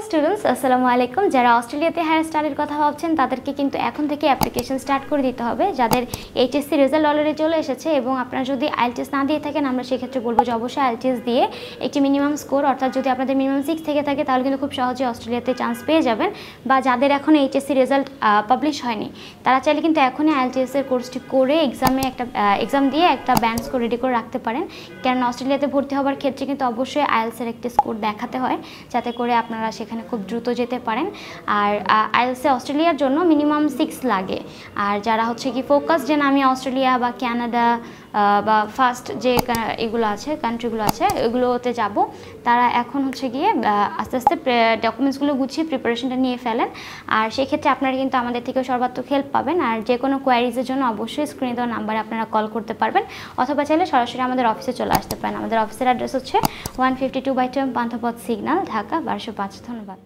Students, আসসালামু আলাইকুম। যারা অস্ট্রেলিয়াতে হায়ার স্টাডির কথা ভাবছেন তাদেরকে কিন্তু এখন থেকে অ্যাপ্লিকেশন স্টার্ট করে দিতে হবে। যাদের এইচএসসি রেজাল্ট অলরেডি চলে এসেছে এবং আপনারা যদি আইএলটিএস না দিয়ে থাকেন, আমরা সেক্ষেত্রে বলবো যে অবশ্যই আইএলটিএস দিয়ে একটি মিনিমাম স্কোর, অর্থাৎ যদি আপনাদের মিনিমাম 6 থেকে থাকে তাহলে কিন্তু খুব সহজে অস্ট্রেলিয়াতে চান্স পেয়ে যাবেন। বা যাদের এখন এইচএসসি রেজাল্ট পাবলিশ হয়নি তারা চাইলে কিন্তু এখনই আইএলটিএসের কোর্সটি করে এক্সাম দিয়ে একটা ব্যান্ড স্কোর রেডি করে রাখতে পারেন। কেননা অস্ট্রেলিয়াতে ভর্তি হওয়ার ক্ষেত্রে কিন্তু অবশ্যই আইএলসের একটি স্কোর দেখাতে হয়, যাতে করে আপনারা সেখানে খুব দ্রুত যেতে পারেন। আর আইএলসে অস্ট্রেলিয়ার জন্য মিনিমাম 6 লাগে। আর যারা হচ্ছে কি ফোকাস যে আমি অস্ট্রেলিয়া বা কানাডা বা ফার্স্ট যে এগুলো আছে কান্ট্রিগুলো আছে এগুলোতে যাব, তারা এখন হচ্ছে গিয়ে আস্তে আস্তে ডকুমেন্টসগুলো গুছিয়ে প্রিপারেশনটা নিয়ে ফেলেন। আর সেক্ষেত্রে আপনারা কিন্তু আমাদের থেকে সর্বাত্মক হেল্প পাবেন। আর যে কোনো কোয়ারিজের জন্য অবশ্যই স্ক্রিনে দেওয়া নাম্বারে আপনারা কল করতে পারবেন, অথবা চাইলে সরাসরি আমাদের অফিসে চলে আসতে পারেন। আমাদের অফিসের অ্যাড্রেস হচ্ছে 152/10 পান্থপথ সিগন্যাল, ঢাকা 1205। ধন্যবাদ।